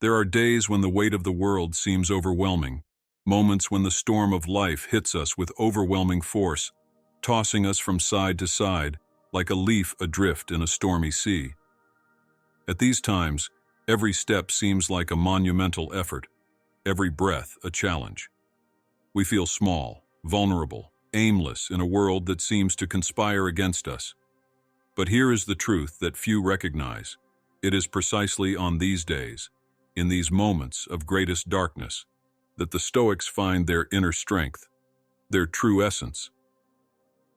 There are days when the weight of the world seems overwhelming, moments when the storm of life hits us with overwhelming force, tossing us from side to side like a leaf adrift in a stormy sea. At these times, every step seems like a monumental effort, every breath a challenge. We feel small, vulnerable, aimless in a world that seems to conspire against us. But here is the truth that few recognize. It is precisely on these days, in these moments of greatest darkness, that the Stoics find their inner strength, their true essence.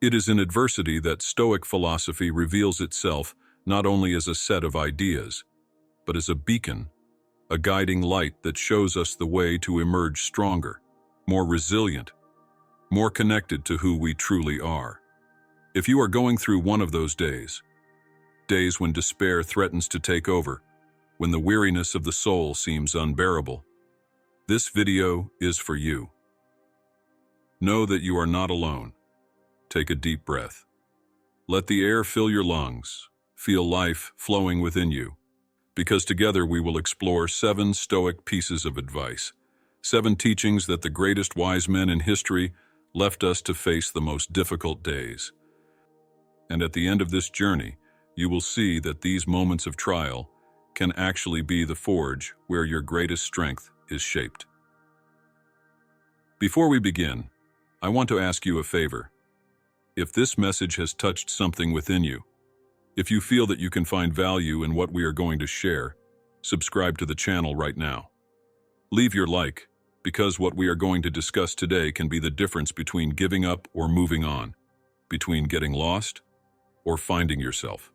It is in adversity that Stoic philosophy reveals itself not only as a set of ideas, but as a beacon, a guiding light that shows us the way to emerge stronger, more resilient, more connected to who we truly are. If you are going through one of those days when despair threatens to take over, when the weariness of the soul seems unbearable, this video is for you. Know that you are not alone. Take a deep breath. Let the air fill your lungs. Feel life flowing within you, because together we will explore 7 Stoic pieces of advice, 7 teachings that the greatest wise men in history left us to face the most difficult days. And at the end of this journey, you will see that these moments of trial can actually be the forge where your greatest strength is shaped. Before we begin, I want to ask you a favor. If this message has touched something within you, if you feel that you can find value in what we are going to share, subscribe to the channel right now. Leave your like, because what we are going to discuss today can be the difference between giving up or moving on, between getting lost or finding yourself.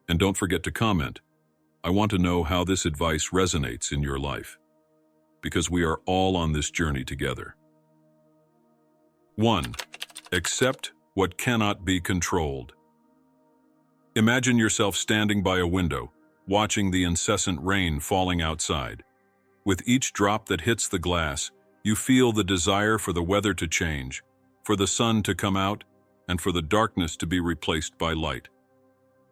And don't forget to comment. I want to know how this advice resonates in your life, because we are all on this journey together. 1. Accept what cannot be controlled. Imagine yourself standing by a window, watching the incessant rain falling outside. With each drop that hits the glass, you feel the desire for the weather to change, for the sun to come out, and for the darkness to be replaced by light.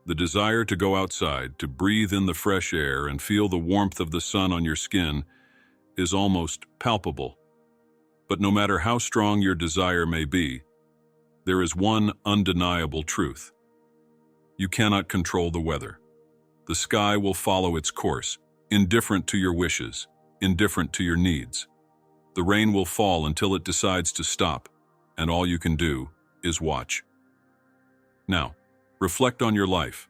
The desire to go outside, to breathe in the fresh air and feel the warmth of the sun on your skin is almost palpable. But no matter how strong your desire may be, there is one undeniable truth. You cannot control the weather. The sky will follow its course, indifferent to your wishes, indifferent to your needs. The rain will fall until it decides to stop, and all you can do is watch. Now, reflect on your life.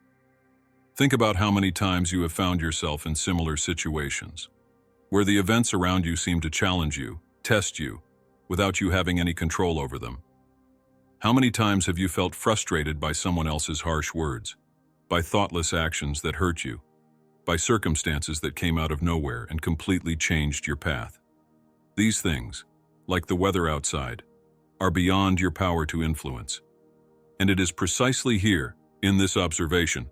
Think about how many times you have found yourself in similar situations, where the events around you seem to challenge you, test you, without you having any control over them. How many times have you felt frustrated by someone else's harsh words, by thoughtless actions that hurt you, by circumstances that came out of nowhere and completely changed your path? These things, like the weather outside, are beyond your power to influence. And it is precisely here, in this observation,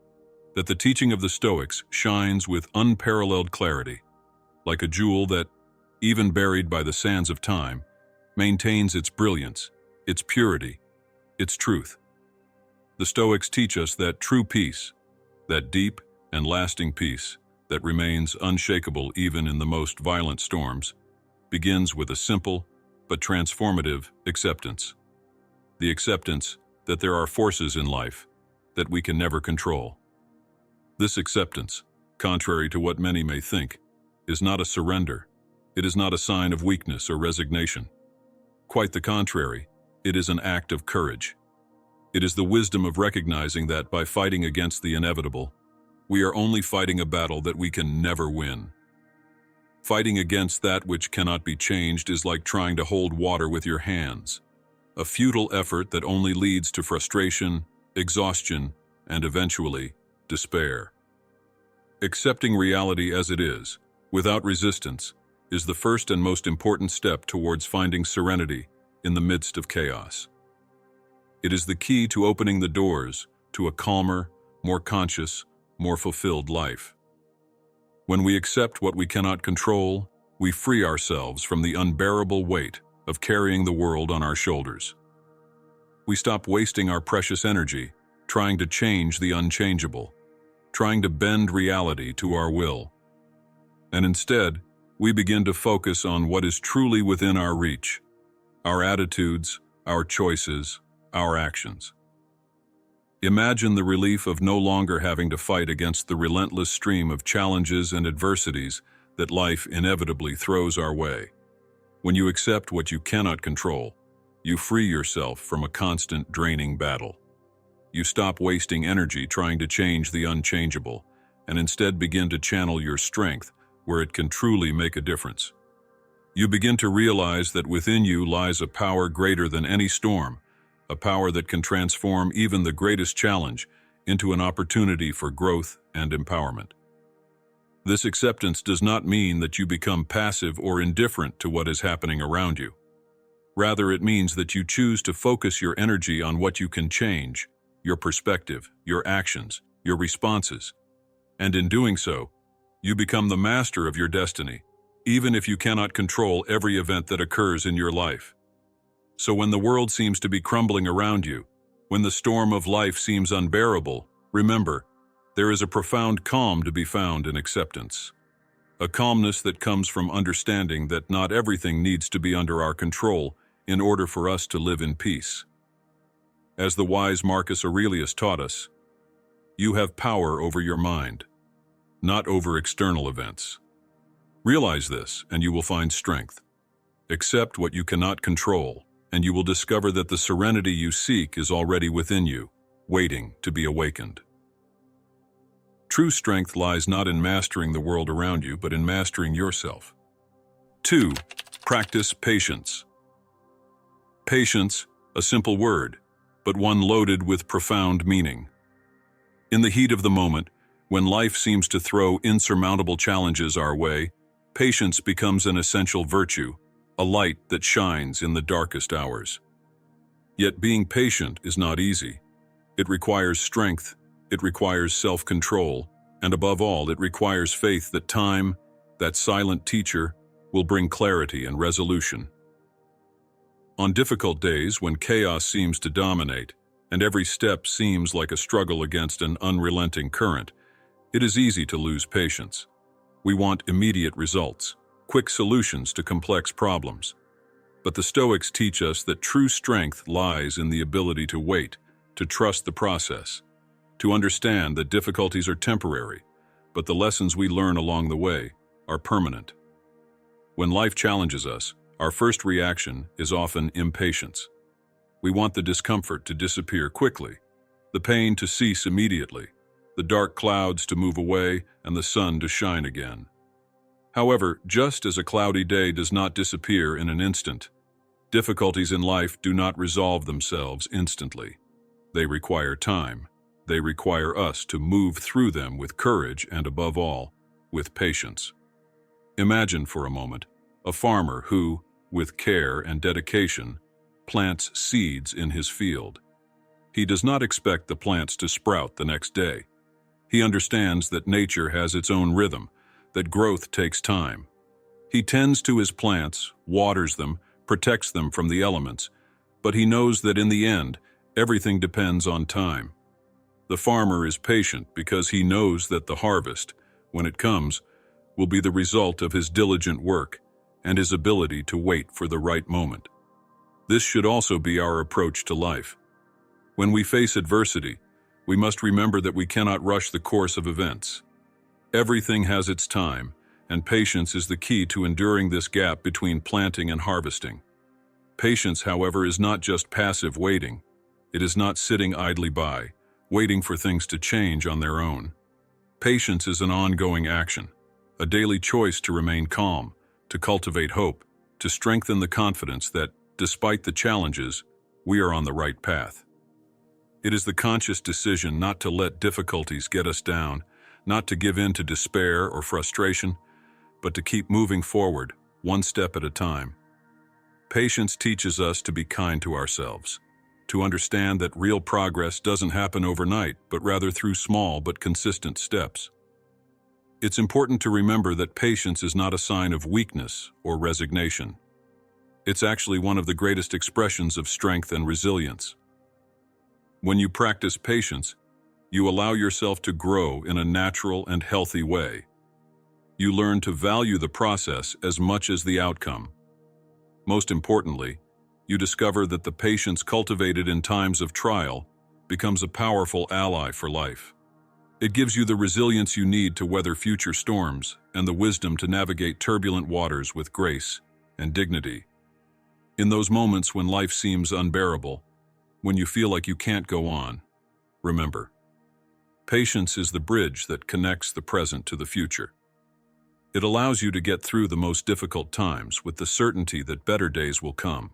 that the teaching of the Stoics shines with unparalleled clarity, like a jewel that, even buried by the sands of time, maintains its brilliance, its purity, its truth. The Stoics teach us that true peace, that deep and lasting peace that remains unshakable even in the most violent storms, begins with a simple but transformative acceptance. The acceptance that there are forces in life that we can never control. This acceptance, contrary to what many may think, is not a surrender. It is not a sign of weakness or resignation. Quite the contrary, it is an act of courage. It is the wisdom of recognizing that by fighting against the inevitable, we are only fighting a battle that we can never win. Fighting against that which cannot be changed is like trying to hold water with your hands, a futile effort that only leads to frustration, exhaustion, and eventually, despair. Accepting reality as it is, without resistance, is the first and most important step towards finding serenity in the midst of chaos. It is the key to opening the doors to a calmer, more conscious, more fulfilled life. When we accept what we cannot control, we free ourselves from the unbearable weight of carrying the world on our shoulders. We stop wasting our precious energy trying to change the unchangeable, trying to bend reality to our will. and instead, we begin to focus on what is truly within our reach: our attitudes, our choices, our actions. Imagine the relief of no longer having to fight against the relentless stream of challenges and adversities that life inevitably throws our way. When you accept what you cannot control, you free yourself from a constant draining battle. You stop wasting energy trying to change the unchangeable, and instead begin to channel your strength where it can truly make a difference. You begin to realize that within you lies a power greater than any storm, a power that can transform even the greatest challenge into an opportunity for growth and empowerment. This acceptance does not mean that you become passive or indifferent to what is happening around you. Rather, it means that you choose to focus your energy on what you can change, your perspective, your actions, your responses. And in doing so, you become the master of your destiny, even if you cannot control every event that occurs in your life. So when the world seems to be crumbling around you, when the storm of life seems unbearable, remember, there is a profound calm to be found in acceptance. A calmness that comes from understanding that not everything needs to be under our control in order for us to live in peace. As the wise Marcus Aurelius taught us, you have power over your mind, not over external events. Realize this, and you will find strength. Accept what you cannot control, and you will discover that the serenity you seek is already within you, waiting to be awakened. True strength lies not in mastering the world around you, but in mastering yourself. 2. Practice patience. Patience, a simple word, but one loaded with profound meaning. In the heat of the moment, when life seems to throw insurmountable challenges our way, patience becomes an essential virtue, a light that shines in the darkest hours. Yet being patient is not easy. It requires strength, it requires self-control, and above all, it requires faith that time, that silent teacher, will bring clarity and resolution. On difficult days, when chaos seems to dominate, and every step seems like a struggle against an unrelenting current, it is easy to lose patience. We want immediate results, quick solutions to complex problems. But the Stoics teach us that true strength lies in the ability to wait, to trust the process, to understand that difficulties are temporary, but the lessons we learn along the way are permanent. When life challenges us, our first reaction is often impatience. We want the discomfort to disappear quickly, the pain to cease immediately, the dark clouds to move away, and the sun to shine again. However, just as a cloudy day does not disappear in an instant, difficulties in life do not resolve themselves instantly. They require time. They require us to move through them with courage and, above all, with patience. Imagine for a moment a farmer who, with care and dedication, plants seeds in his field. He does not expect the plants to sprout the next day. He understands that nature has its own rhythm, that growth takes time. He tends to his plants, waters them, protects them from the elements, but he knows that in the end, everything depends on time. The farmer is patient because he knows that the harvest, when it comes, will be the result of his diligent work and his ability to wait for the right moment. This should also be our approach to life. When we face adversity, we must remember that we cannot rush the course of events. Everything has its time, and patience is the key to enduring this gap between planting and harvesting. Patience, however, is not just passive waiting. It is not sitting idly by, waiting for things to change on their own. Patience is an ongoing action, a daily choice to remain calm, to cultivate hope, to strengthen the confidence that, despite the challenges, we are on the right path. It is the conscious decision not to let difficulties get us down, not to give in to despair or frustration, but to keep moving forward, one step at a time. Patience teaches us to be kind to ourselves, to understand that real progress doesn't happen overnight, but rather through small but consistent steps. It's important to remember that patience is not a sign of weakness or resignation. It's actually one of the greatest expressions of strength and resilience. When you practice patience, you allow yourself to grow in a natural and healthy way. You learn to value the process as much as the outcome. Most importantly, you discover that the patience cultivated in times of trial becomes a powerful ally for life. It gives you the resilience you need to weather future storms and the wisdom to navigate turbulent waters with grace and dignity. In those moments when life seems unbearable, when you feel like you can't go on, remember, patience is the bridge that connects the present to the future. It allows you to get through the most difficult times with the certainty that better days will come.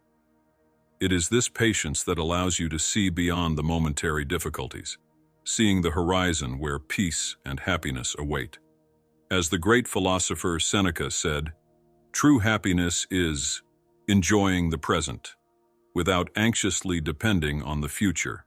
It is this patience that allows you to see beyond the momentary difficulties, seeing the horizon where peace and happiness await. As the great philosopher Seneca said, "True happiness is enjoying the present, without anxiously depending on the future."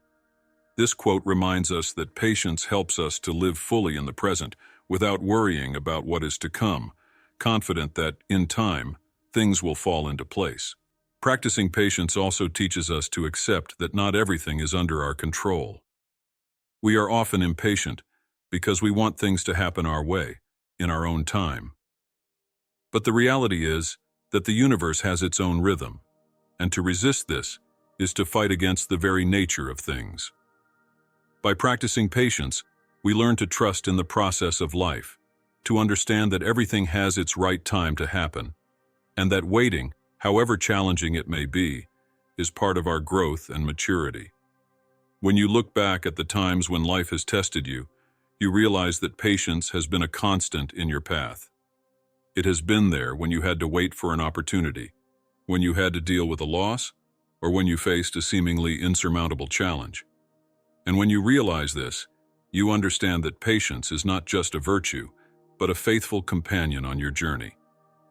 This quote reminds us that patience helps us to live fully in the present, without worrying about what is to come, confident that, in time, things will fall into place. Practicing patience also teaches us to accept that not everything is under our control. We are often impatient because we want things to happen our way, in our own time. But the reality is that the universe has its own rhythm, and to resist this is to fight against the very nature of things. By practicing patience, we learn to trust in the process of life, to understand that everything has its right time to happen, and that waiting, however challenging it may be, is part of our growth and maturity. When you look back at the times when life has tested you, you realize that patience has been a constant in your path. It has been there when you had to wait for an opportunity, when you had to deal with a loss, or when you faced a seemingly insurmountable challenge. And when you realize this, you understand that patience is not just a virtue, but a faithful companion on your journey,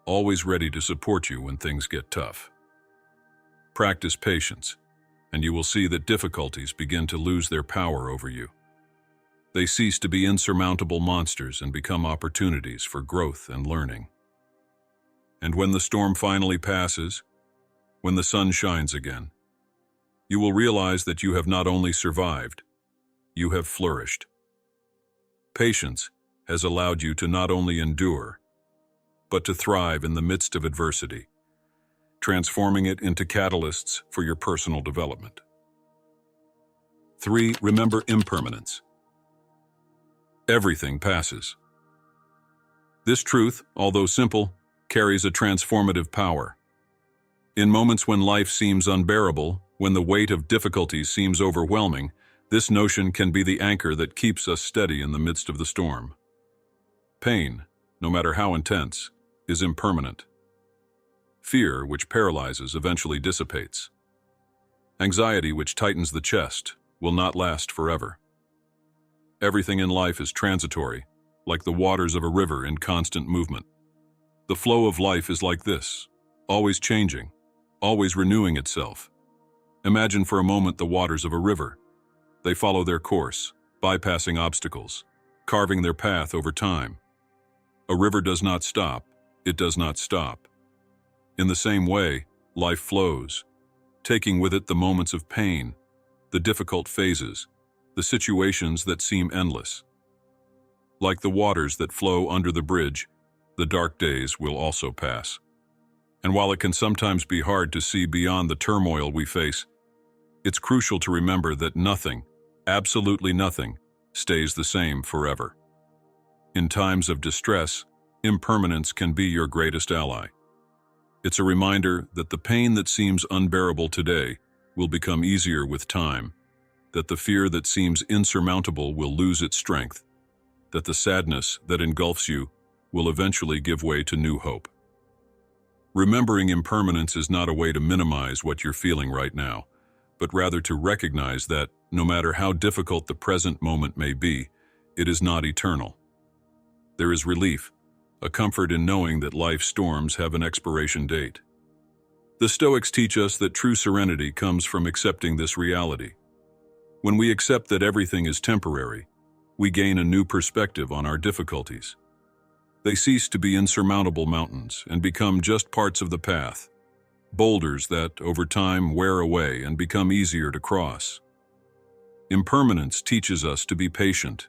always ready to support you when things get tough. Practice patience, and you will see that difficulties begin to lose their power over you. They cease to be insurmountable monsters and become opportunities for growth and learning. And when the storm finally passes, when the sun shines again, you will realize that you have not only survived, you have flourished. Patience has allowed you to not only endure, but to thrive in the midst of adversity, transforming it into catalysts for your personal development. 3. Remember impermanence. Everything passes. This truth, although simple, carries a transformative power. In moments when life seems unbearable, when the weight of difficulties seems overwhelming, this notion can be the anchor that keeps us steady in the midst of the storm. Pain, no matter how intense, is impermanent. Fear, which paralyzes, eventually dissipates. Anxiety, which tightens the chest, will not last forever. Everything in life is transitory, like the waters of a river in constant movement. The flow of life is like this, always changing, always renewing itself. Imagine for a moment the waters of a river. They follow their course, bypassing obstacles, carving their path over time. A river does not stop, it does not stop. In the same way, life flows, taking with it the moments of pain, the difficult phases, the situations that seem endless. Like the waters that flow under the bridge, the dark days will also pass. And while it can sometimes be hard to see beyond the turmoil we face, it's crucial to remember that nothing, absolutely nothing, stays the same forever. In times of distress, impermanence can be your greatest ally. It's a reminder that the pain that seems unbearable today will become easier with time, that the fear that seems insurmountable will lose its strength, that the sadness that engulfs you will eventually give way to new hope. Remembering impermanence is not a way to minimize what you're feeling right now, but rather to recognize that, no matter how difficult the present moment may be, it is not eternal. There is relief, a comfort in knowing that life's storms have an expiration date. The Stoics teach us that true serenity comes from accepting this reality. When we accept that everything is temporary, we gain a new perspective on our difficulties. They cease to be insurmountable mountains and become just parts of the path, boulders that, over time, wear away and become easier to cross. Impermanence teaches us to be patient,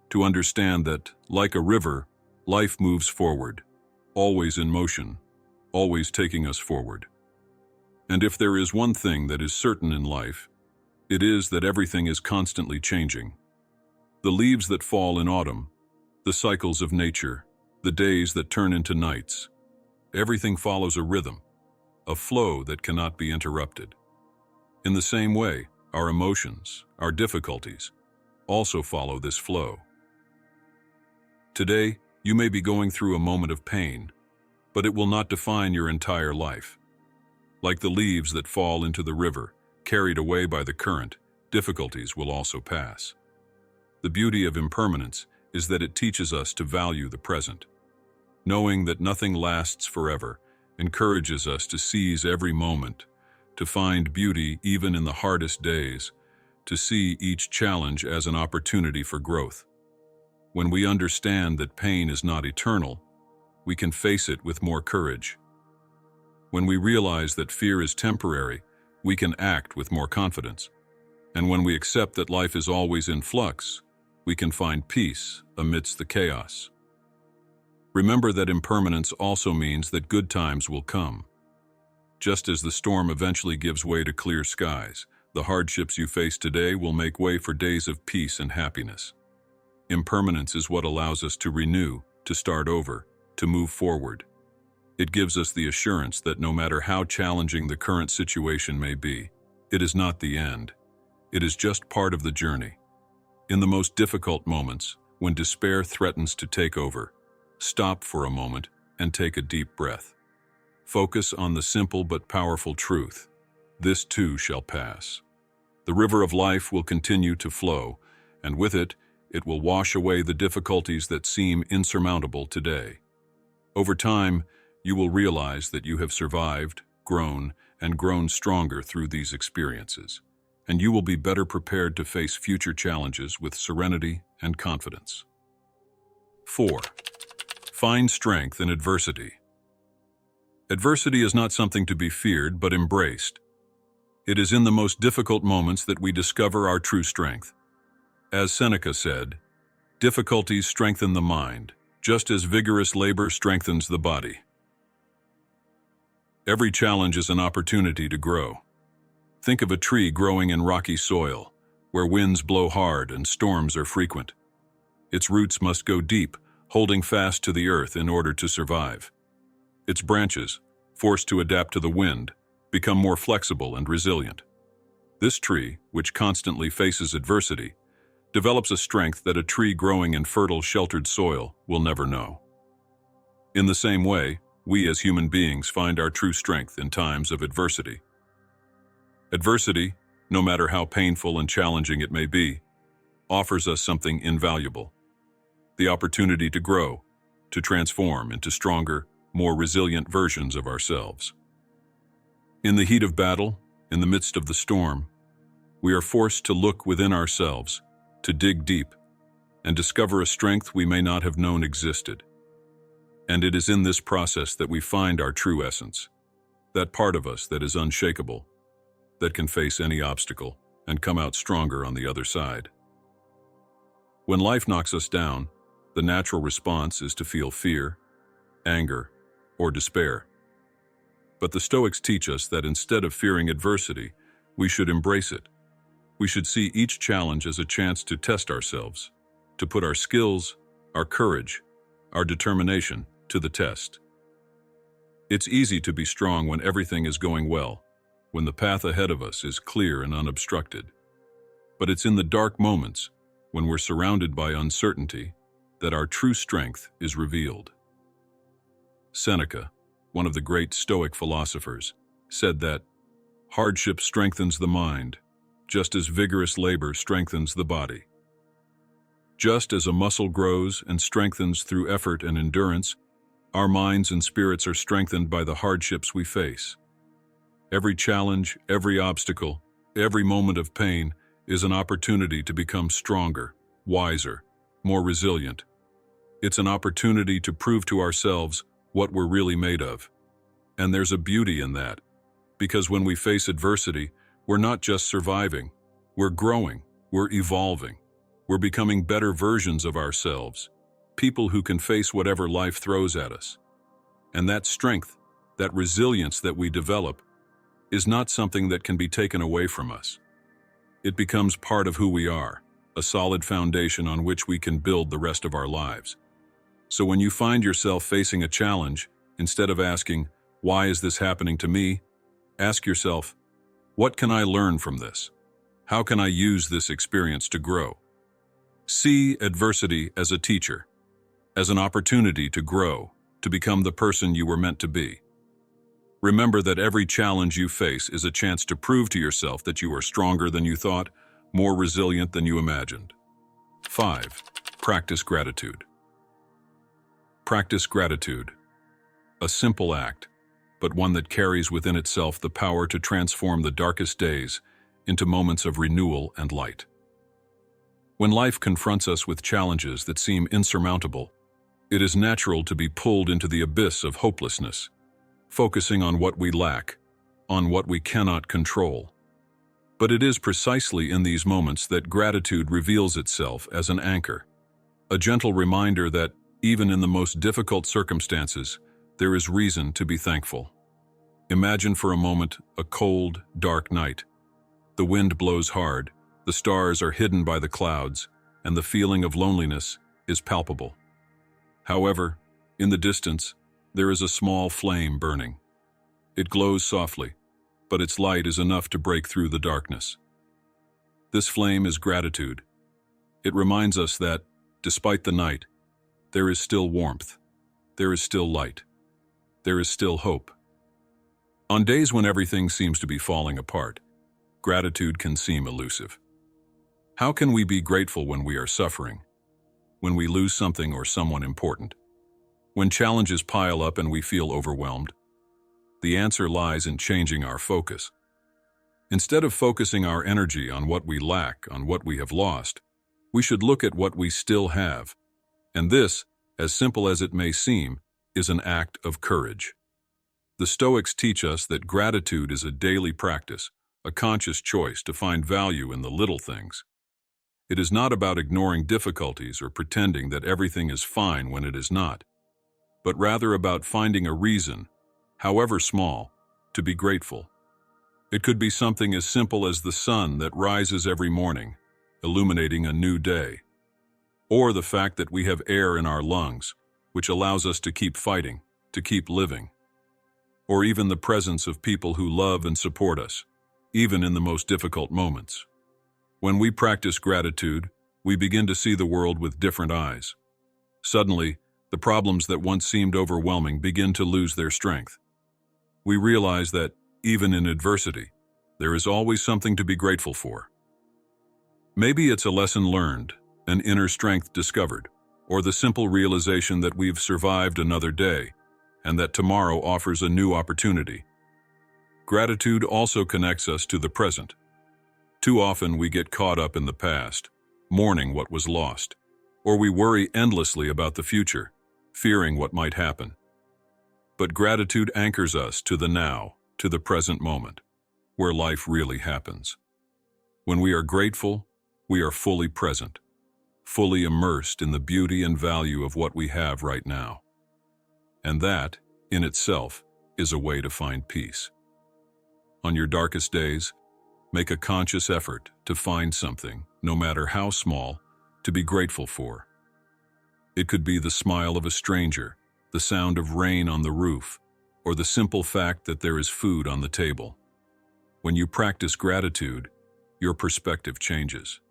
to understand that, like a river, Life moves forward, always in motion, always taking us forward. And if there is one thing that is certain in life, it is that everything is constantly changing. The leaves that fall in autumn, the cycles of nature, the days that turn into nights, everything follows a rhythm, a flow that cannot be interrupted. In the same way, our emotions, our difficulties, also follow this flow. Today, you may be going through a moment of pain, but it will not define your entire life. Like the leaves that fall into the river, carried away by the current, difficulties will also pass. The beauty of impermanence is that it teaches us to value the present. Knowing that nothing lasts forever encourages us to seize every moment, to find beauty even in the hardest days, to see each challenge as an opportunity for growth. When we understand that pain is not eternal, we can face it with more courage. When we realize that fear is temporary, we can act with more confidence. And when we accept that life is always in flux, we can find peace amidst the chaos. Remember that impermanence also means that good times will come. Just as the storm eventually gives way to clear skies, the hardships you face today will make way for days of peace and happiness. Impermanence is what allows us to renew, to start over, to move forward. It gives us the assurance that no matter how challenging the current situation may be, it is not the end. It is just part of the journey. In the most difficult moments, when despair threatens to take over, stop for a moment and take a deep breath. Focus on the simple but powerful truth. This too shall pass. The river of life will continue to flow, and with it, it will wash away the difficulties that seem insurmountable today. Over time, you will realize that you have survived, grown, and grown stronger through these experiences, and you will be better prepared to face future challenges with serenity and confidence. 4. Find strength in adversity. Adversity is not something to be feared, but embraced. It is in the most difficult moments that we discover our true strength. As Seneca said, difficulties strengthen the mind, just as vigorous labor strengthens the body. Every challenge is an opportunity to grow. Think of a tree growing in rocky soil, where winds blow hard and storms are frequent. Its roots must go deep, holding fast to the earth in order to survive. Its branches, forced to adapt to the wind, become more flexible and resilient. This tree, which constantly faces adversity, develops a strength that a tree growing in fertile, sheltered soil will never know. In the same way, we as human beings find our true strength in times of adversity. Adversity, no matter how painful and challenging it may be, offers us something invaluable: the opportunity to grow, to transform into stronger, more resilient versions of ourselves. In the heat of battle, in the midst of the storm, we are forced to look within ourselves, to dig deep, and discover a strength we may not have known existed. And it is in this process that we find our true essence, that part of us that is unshakable, that can face any obstacle and come out stronger on the other side. When life knocks us down, the natural response is to feel fear, anger, or despair. But the Stoics teach us that instead of fearing adversity, we should embrace it. We should see each challenge as a chance to test ourselves, to put our skills, our courage, our determination to the test. It's easy to be strong when everything is going well, when the path ahead of us is clear and unobstructed. But it's in the dark moments, when we're surrounded by uncertainty, that our true strength is revealed. Seneca, one of the great Stoic philosophers, said that hardship strengthens the mind, just as vigorous labor strengthens the body. Just as a muscle grows and strengthens through effort and endurance, our minds and spirits are strengthened by the hardships we face. Every challenge, every obstacle, every moment of pain is an opportunity to become stronger, wiser, more resilient. It's an opportunity to prove to ourselves what we're really made of. And there's a beauty in that, because when we face adversity, we're not just surviving, we're growing, we're evolving, we're becoming better versions of ourselves. people who can face whatever life throws at us. And that strength, that resilience that we develop, is not something that can be taken away from us. It becomes part of who we are, a solid foundation on which we can build the rest of our lives. So when you find yourself facing a challenge, instead of asking, "Why is this happening to me?" ask yourself, "What can I learn from this? How can I use this experience to grow?" See adversity as a teacher, as an opportunity to grow, to become the person you were meant to be. Remember that every challenge you face is a chance to prove to yourself that you are stronger than you thought, more resilient than you imagined. 5. Practice gratitude. Practice gratitude. A simple act, but one that carries within itself the power to transform the darkest days into moments of renewal and light. When life confronts us with challenges that seem insurmountable, it is natural to be pulled into the abyss of hopelessness, focusing on what we lack, on what we cannot control. But it is precisely in these moments that gratitude reveals itself as an anchor, a gentle reminder that, even in the most difficult circumstances, there is reason to be thankful. Imagine for a moment a cold, dark night. The wind blows hard, the stars are hidden by the clouds, and the feeling of loneliness is palpable. However, in the distance, there is a small flame burning. It glows softly, but its light is enough to break through the darkness. This flame is gratitude. It reminds us that, despite the night, there is still warmth, there is still light, there is still hope. On days when everything seems to be falling apart, gratitude can seem elusive. How can we be grateful when we are suffering, when we lose something or someone important, when challenges pile up and we feel overwhelmed? The answer lies in changing our focus. Instead of focusing our energy on what we lack, on what we have lost, we should look at what we still have. And this, as simple as it may seem, is an act of courage. The Stoics teach us that gratitude is a daily practice, a conscious choice to find value in the little things. It is not about ignoring difficulties or pretending that everything is fine when it is not, but rather about finding a reason, however small, to be grateful. It could be something as simple as the sun that rises every morning, illuminating a new day, or the fact that we have air in our lungs, which allows us to keep fighting, to keep living, or even the presence of people who love and support us, even in the most difficult moments. When we practice gratitude, we begin to see the world with different eyes. Suddenly, the problems that once seemed overwhelming begin to lose their strength. We realize that, even in adversity, there is always something to be grateful for. Maybe it's a lesson learned, an inner strength discovered, or the simple realization that we've survived another day, and that tomorrow offers a new opportunity. Gratitude also connects us to the present. Too often we get caught up in the past, mourning what was lost, or we worry endlessly about the future, fearing what might happen. But gratitude anchors us to the now, to the present moment, where life really happens. When we are grateful, we are fully present, fully immersed in the beauty and value of what we have right now. And that, in itself, is a way to find peace. On your darkest days, make a conscious effort to find something, no matter how small, to be grateful for. It could be the smile of a stranger, the sound of rain on the roof, or the simple fact that there is food on the table. When you practice gratitude, your perspective changes.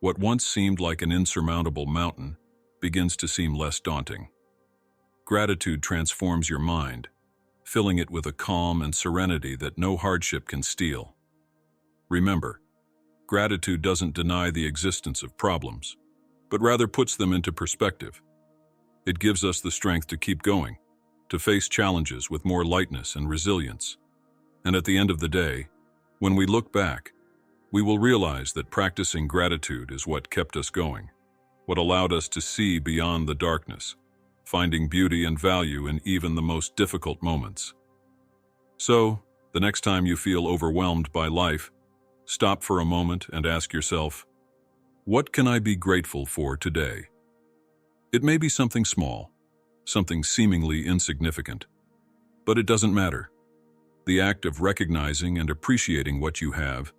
What once seemed like an insurmountable mountain begins to seem less daunting. Gratitude transforms your mind, filling it with a calm and serenity that no hardship can steal. Remember, gratitude doesn't deny the existence of problems, but rather puts them into perspective. It gives us the strength to keep going, to face challenges with more lightness and resilience. And at the end of the day, when we look back, we will realize that practicing gratitude is what kept us going, what allowed us to see beyond the darkness, finding beauty and value in even the most difficult moments. So, the next time you feel overwhelmed by life, stop for a moment and ask yourself, what can I be grateful for today? It may be something small, something seemingly insignificant, but it doesn't matter. The act of recognizing and appreciating what you have,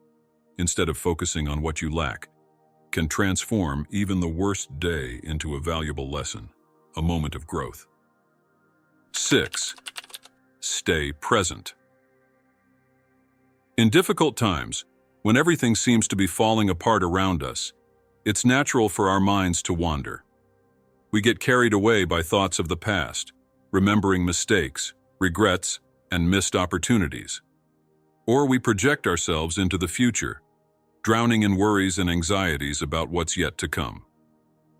instead of focusing on what you lack, can transform even the worst day into a valuable lesson, a moment of growth. 6. Stay present. In difficult times, when everything seems to be falling apart around us, it's natural for our minds to wander. We get carried away by thoughts of the past, remembering mistakes, regrets, and missed opportunities. Or we project ourselves into the future, drowning in worries and anxieties about what's yet to come.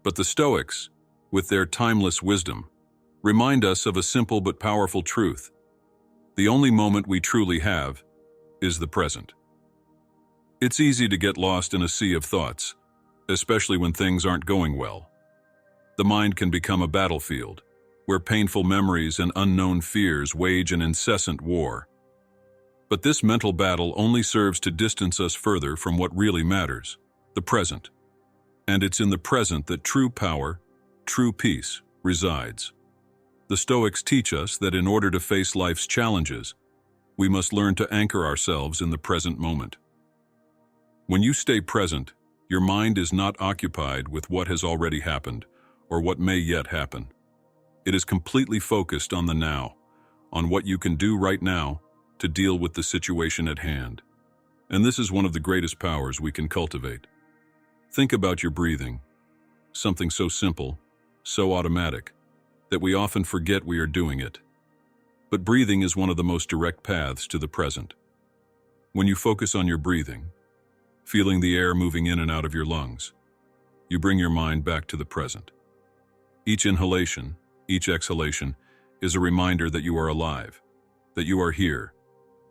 But the Stoics, with their timeless wisdom, remind us of a simple but powerful truth. The only moment we truly have is the present. It's easy to get lost in a sea of thoughts, especially when things aren't going well. The mind can become a battlefield, where painful memories and unknown fears wage an incessant war. But this mental battle only serves to distance us further from what really matters, the present. And it's in the present that true power, true peace, resides. The Stoics teach us that in order to face life's challenges, we must learn to anchor ourselves in the present moment. When you stay present, your mind is not occupied with what has already happened or what may yet happen. It is completely focused on the now, on what you can do right now to deal with the situation at hand. And this is one of the greatest powers we can cultivate. Think about your breathing, something so simple, so automatic, that we often forget we are doing it. But breathing is one of the most direct paths to the present. When you focus on your breathing, feeling the air moving in and out of your lungs, you bring your mind back to the present. Each inhalation, each exhalation is a reminder that you are alive, that you are here,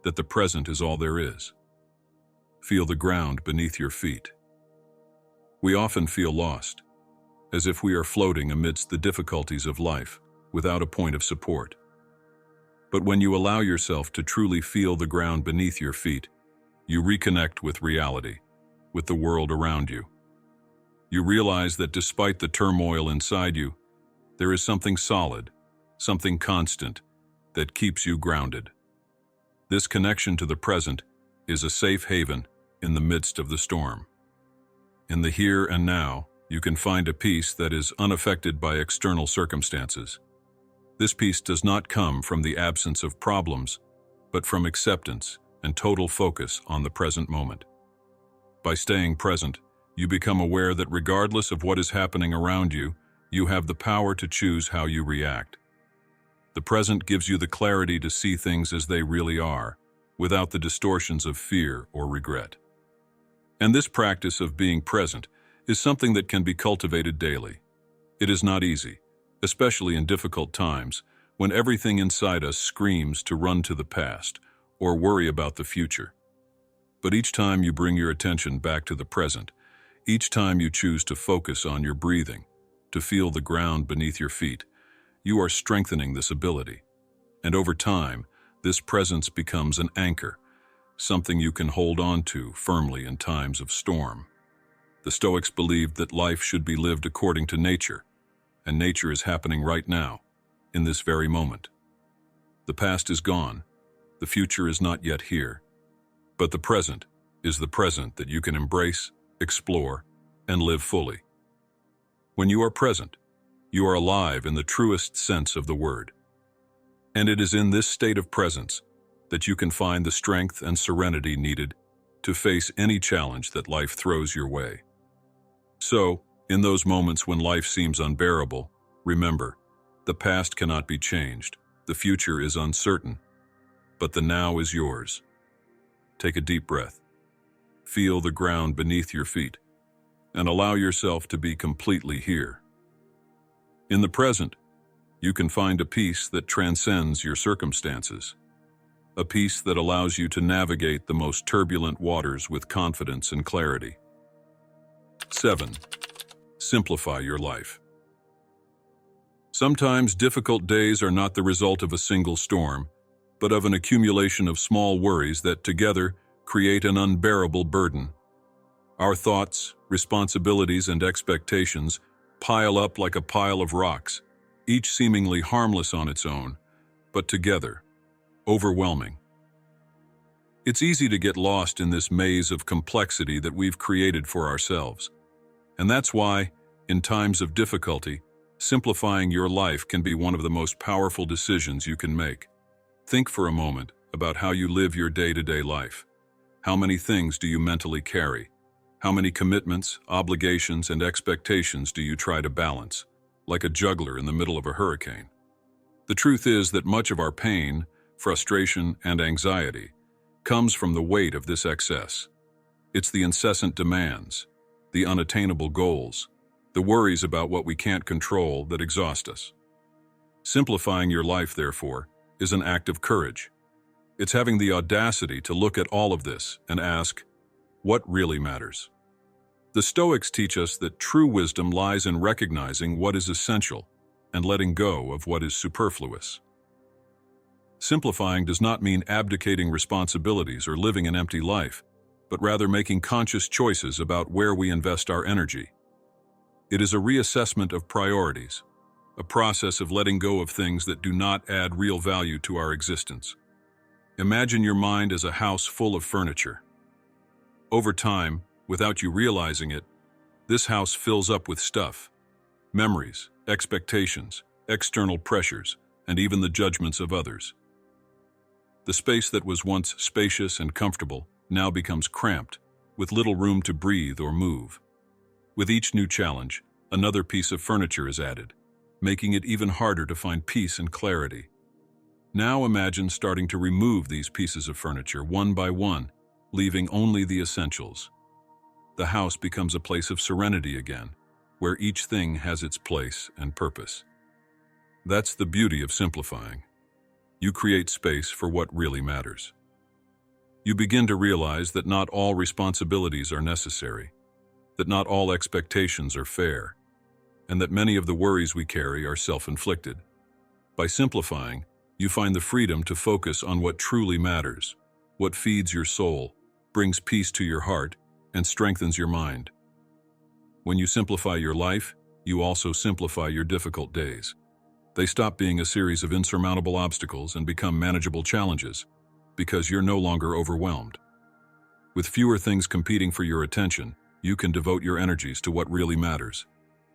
that the present is all there is. Feel the ground beneath your feet. We often feel lost, as if we are floating amidst the difficulties of life without a point of support. But when you allow yourself to truly feel the ground beneath your feet, you reconnect with reality, with the world around you. You realize that despite the turmoil inside you, there is something solid, something constant, that keeps you grounded. This connection to the present is a safe haven in the midst of the storm. In the here and now, you can find a peace that is unaffected by external circumstances. This peace does not come from the absence of problems, but from acceptance and total focus on the present moment. By staying present, you become aware that regardless of what is happening around you, you have the power to choose how you react. The present gives you the clarity to see things as they really are, without the distortions of fear or regret. And this practice of being present is something that can be cultivated daily. It is not easy, especially in difficult times when everything inside us screams to run to the past or worry about the future. But each time you bring your attention back to the present, each time you choose to focus on your breathing, to feel the ground beneath your feet, you are strengthening this ability. And over time, this presence becomes an anchor, something you can hold on to firmly in times of storm. The Stoics believed that life should be lived according to nature, and nature is happening right now, in this very moment. The past is gone, the future is not yet here, but the present is the present that you can embrace, explore, and live fully. When you are present, you are alive in the truest sense of the word. And it is in this state of presence that you can find the strength and serenity needed to face any challenge that life throws your way. So, in those moments when life seems unbearable, remember, the past cannot be changed, the future is uncertain, but the now is yours. Take a deep breath. Feel the ground beneath your feet, and allow yourself to be completely here. In the present, you can find a peace that transcends your circumstances, a peace that allows you to navigate the most turbulent waters with confidence and clarity. 7. Simplify your life. Sometimes difficult days are not the result of a single storm, but of an accumulation of small worries that together create an unbearable burden. Our thoughts, responsibilities, and expectations pile up like a pile of rocks, each seemingly harmless on its own, but together, overwhelming. It's easy to get lost in this maze of complexity that we've created for ourselves. And that's why, in times of difficulty, simplifying your life can be one of the most powerful decisions you can make. Think for a moment about how you live your day-to-day life. How many things do you mentally carry? How many commitments, obligations, and expectations do you try to balance, like a juggler in the middle of a hurricane? The truth is that much of our pain, frustration, and anxiety comes from the weight of this excess. It's the incessant demands, the unattainable goals, the worries about what we can't control that exhaust us. Simplifying your life, therefore, is an act of courage. It's having the audacity to look at all of this and ask, what really matters? The Stoics teach us that true wisdom lies in recognizing what is essential and letting go of what is superfluous. Simplifying does not mean abdicating responsibilities or living an empty life, but rather making conscious choices about where we invest our energy. It is a reassessment of priorities, a process of letting go of things that do not add real value to our existence. Imagine your mind as a house full of furniture. Over time, without you realizing it, this house fills up with stuff, memories, expectations, external pressures, and even the judgments of others. The space that was once spacious and comfortable now becomes cramped, with little room to breathe or move. With each new challenge, another piece of furniture is added, making it even harder to find peace and clarity. Now imagine starting to remove these pieces of furniture one by one, leaving only the essentials. The house becomes a place of serenity again, where each thing has its place and purpose. That's the beauty of simplifying. You create space for what really matters. You begin to realize that not all responsibilities are necessary, that not all expectations are fair, and that many of the worries we carry are self-inflicted. By simplifying, you find the freedom to focus on what truly matters, what feeds your soul, brings peace to your heart, and strengthens your mind. When you simplify your life, you also simplify your difficult days. They stop being a series of insurmountable obstacles and become manageable challenges, because you're no longer overwhelmed. With fewer things competing for your attention, you can devote your energies to what really matters,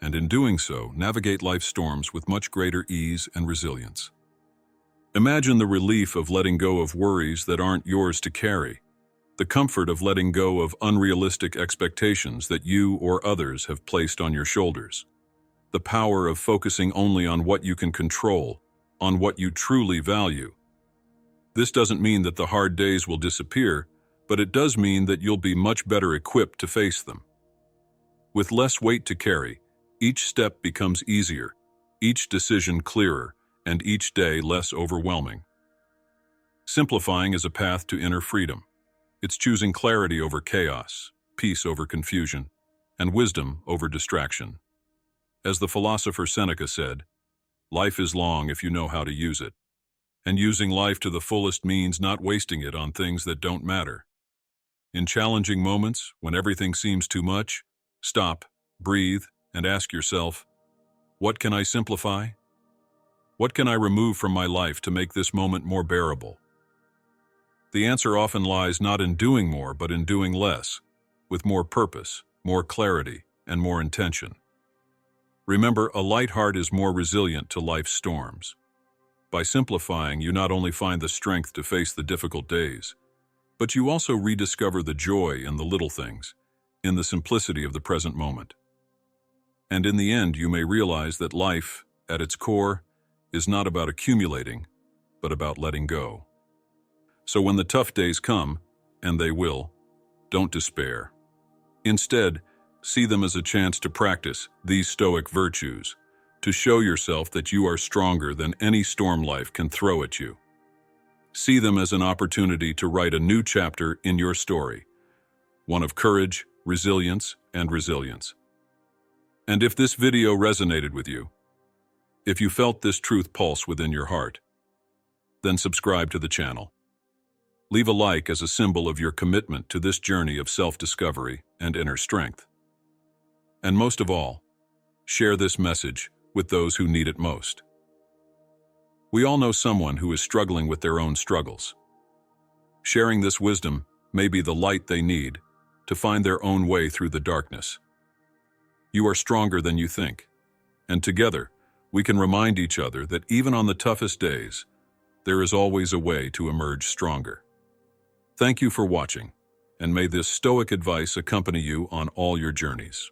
and in doing so, navigate life's storms with much greater ease and resilience. Imagine the relief of letting go of worries that aren't yours to carry, the comfort of letting go of unrealistic expectations that you or others have placed on your shoulders, the power of focusing only on what you can control, on what you truly value. This doesn't mean that the hard days will disappear, but it does mean that you'll be much better equipped to face them. With less weight to carry, each step becomes easier, each decision clearer, and each day less overwhelming. Simplifying is a path to inner freedom. It's choosing clarity over chaos, peace over confusion, and wisdom over distraction. As the philosopher Seneca said, life is long if you know how to use it. And using life to the fullest means not wasting it on things that don't matter. In challenging moments, when everything seems too much, stop, breathe, and ask yourself, what can I simplify? What can I remove from my life to make this moment more bearable? The answer often lies not in doing more, but in doing less, with more purpose, more clarity, and more intention. Remember, a light heart is more resilient to life's storms. By simplifying, you not only find the strength to face the difficult days, but you also rediscover the joy in the little things, in the simplicity of the present moment. And in the end, you may realize that life, at its core, is not about accumulating, but about letting go. So when the tough days come, and they will, don't despair. Instead, see them as a chance to practice these Stoic virtues, to show yourself that you are stronger than any storm life can throw at you. See them as an opportunity to write a new chapter in your story, one of courage, resilience, and resilience. And if this video resonated with you, if you felt this truth pulse within your heart, then subscribe to the channel. Leave a like as a symbol of your commitment to this journey of self-discovery and inner strength. And most of all, Share this message with those who need it most. We all know someone who is struggling with their own struggles. Sharing this wisdom may be the light they need to find their own way through the darkness. You are stronger than you think, and together, we can remind each other that even on the toughest days, there is always a way to emerge stronger. Thank you for watching, and may this Stoic advice accompany you on all your journeys.